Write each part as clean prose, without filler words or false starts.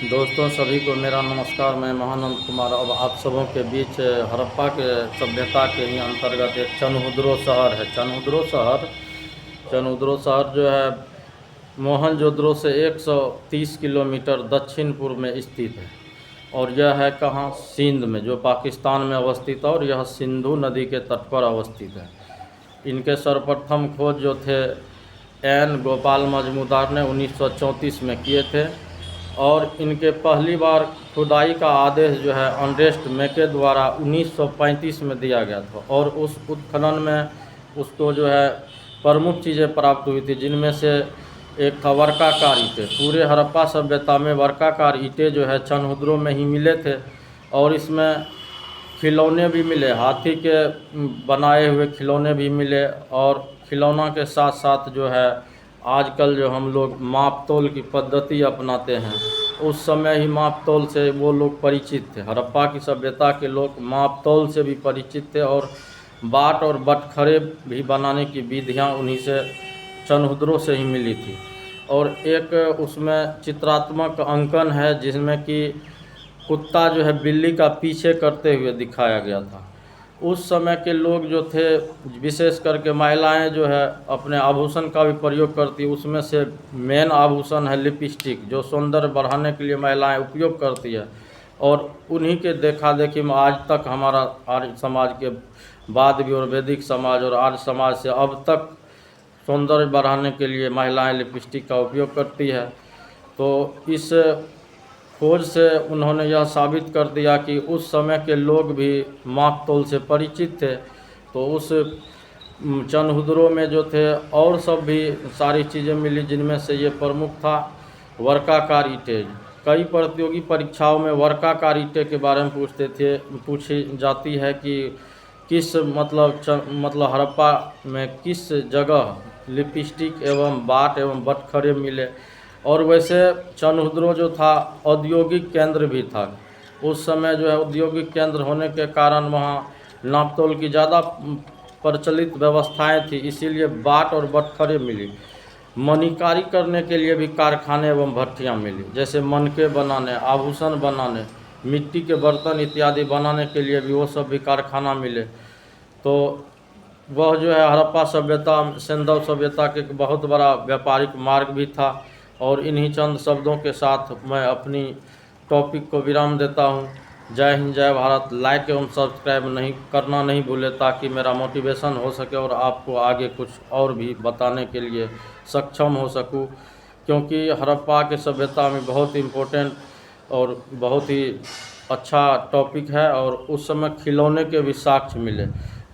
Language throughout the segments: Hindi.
दोस्तों सभी को मेरा नमस्कार। मैं महानंद कुमार अब आप सबों के बीच हड़प्पा के सभ्यता के ही अंतर्गत एक चनहुद्रो शहर है। चनहुद्रो शहर जो है मोहनजोदड़ो से 130 किलोमीटर दक्षिण पूर्व में स्थित है और यह है कहाँ, सिंध में, जो पाकिस्तान में अवस्थित है और यह सिंधु नदी के तट पर अवस्थित है। इनके सर्वप्रथम खोज जो थे एन गोपाल मजमूदार ने 1934 में किए थे और इनके पहली बार खुदाई का आदेश जो है अर्नेस्ट मेके द्वारा 1935 में दिया गया था और उस उत्खनन में उसको जो है प्रमुख चीज़ें प्राप्त हुई थी, जिनमें से एक था वर्काकार ईंटें। पूरे हड़प्पा सभ्यता में वर्काकार ईंटें जो है चनहुद्रो में ही मिले थे और इसमें खिलौने भी मिले, हाथी के बनाए हुए खिलौने भी मिले और खिलौना के साथ साथ जो है आजकल जो हम लोग माप तोल की पद्धति अपनाते हैं, उस समय ही माप तोल से वो लोग परिचित थे। हड़प्पा की सभ्यता के लोग माप तोल से भी परिचित थे और बाट और बटखरे भी बनाने की विधियां उन्हीं से चनहुद्रो से ही मिली थी। और एक उसमें चित्रात्मक अंकन है जिसमें कि कुत्ता जो है बिल्ली का पीछे करते हुए दिखाया गया था। उस समय के लोग जो थे, विशेष करके महिलाएं जो है अपने आभूषण का भी प्रयोग करती, उसमें से मेन आभूषण है लिपस्टिक, जो सौंदर्य बढ़ाने के लिए महिलाएं उपयोग करती है। और उन्हीं के देखा देखी में आज तक हमारा आर्य समाज के बाद भी और वैदिक समाज और आर्य समाज से अब तक सौंदर्य बढ़ाने के लिए महिलाएं लिपस्टिक का उपयोग करती है। तो इस खोज से उन्होंने यह साबित कर दिया कि उस समय के लोग भी माप तोल से परिचित थे। तो उस चनहुद्रो में जो थे और सब भी सारी चीज़ें मिली, जिनमें से ये प्रमुख था वर्काकार ईंटें। कई प्रतियोगी परीक्षाओं में वर्काकार ईंटें के बारे में पूछी जाती है कि किस मतलब हड़प्पा में किस जगह लिपस्टिक एवं बाट एवं बटखरे मिले। और वैसे चनहुद्रो जो था औद्योगिक केंद्र भी था। उस समय जो है औद्योगिक केंद्र होने के कारण वहाँ नापतोल की ज़्यादा प्रचलित व्यवस्थाएं थी, इसीलिए बाट और बटखरे मिली। मणिकारी करने के लिए भी कारखाने एवं भट्टियाँ मिली, जैसे मनके बनाने, आभूषण बनाने, मिट्टी के बर्तन इत्यादि बनाने के लिए भी वो सब भी कारखाना मिले। तो वह जो है हड़प्पा सभ्यता, सिंधु सभ्यता के एक बहुत बड़ा व्यापारिक मार्ग भी था। और इन्हीं चंद शब्दों के साथ मैं अपनी टॉपिक को विराम देता हूँ। जय हिंद, जय भारत। लाइक एवं सब्सक्राइब करना नहीं भूले, ताकि मेरा मोटिवेशन हो सके और आपको आगे कुछ और भी बताने के लिए सक्षम हो सकूँ, क्योंकि हड़प्पा के सभ्यता में बहुत इम्पोर्टेंट और बहुत ही अच्छा टॉपिक है। और उस समय खिलौने के भी साक्ष्य मिले,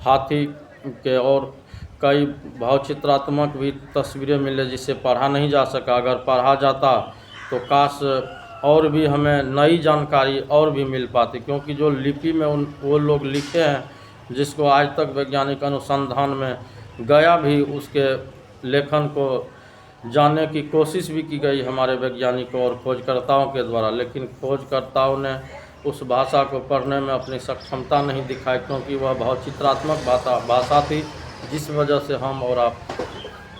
हाथी के, और कई भावचित्रात्मक भी तस्वीरें मिले जिसे पढ़ा नहीं जा सका। अगर पढ़ा जाता तो काश और भी हमें नई जानकारी और भी मिल पाती, क्योंकि जो लिपि में वो लोग लिखे हैं जिसको आज तक वैज्ञानिक अनुसंधान में गया भी उसके लेखन को जानने की कोशिश भी की गई हमारे वैज्ञानिकों और खोजकर्ताओं के द्वारा, लेकिन खोजकर्ताओं ने उस भाषा को पढ़ने में अपनी सक्षमता नहीं दिखाई, क्योंकि वह भावचित्रात्मक भाषा थी, जिस वजह से हम और आप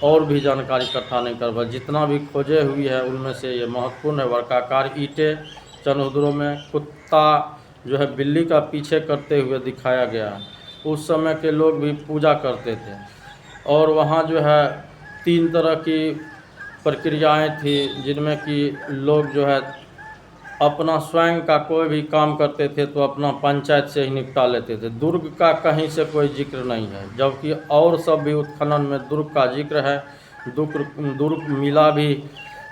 और भी जानकारी इकट्ठा नहीं कर पाए। जितना भी खोजे हुई है उनमें से ये महत्वपूर्ण है वर्काकार ईंटें। चनहुद्रो में कुत्ता जो है बिल्ली का पीछे करते हुए दिखाया गया है। उस समय के लोग भी पूजा करते थे और वहाँ जो है 3 तरह की प्रक्रियाएं थी, जिनमें कि लोग जो है अपना स्वयं का कोई भी काम करते थे तो अपना पंचायत से ही निपटा लेते थे। दुर्ग का कहीं से कोई जिक्र नहीं है, जबकि और सब भी उत्खनन में दुर्ग का जिक्र है। दुर्ग मिला भी।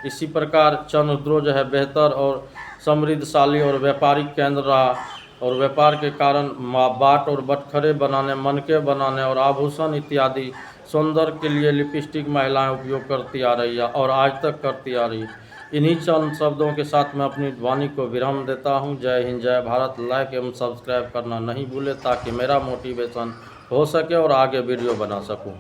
इसी प्रकार चनहुद्रो जो है बेहतर और समृद्धशाली और व्यापारिक केंद्र रहा और व्यापार के कारण बाट और बटखरे बनाने, मनके बनाने और आभूषण इत्यादि सौंदर्य के लिए लिपस्टिक महिलाएं उपयोग करती आ रही है और आज तक करती आ रही है। इन्हीं चंद शब्दों के साथ मैं अपनी वाणी को विराम देता हूं। जय हिंद, जय भारत। लाइक एवं सब्सक्राइब करना नहीं भूले, ताकि मेरा मोटिवेशन हो सके और आगे वीडियो बना सकूं।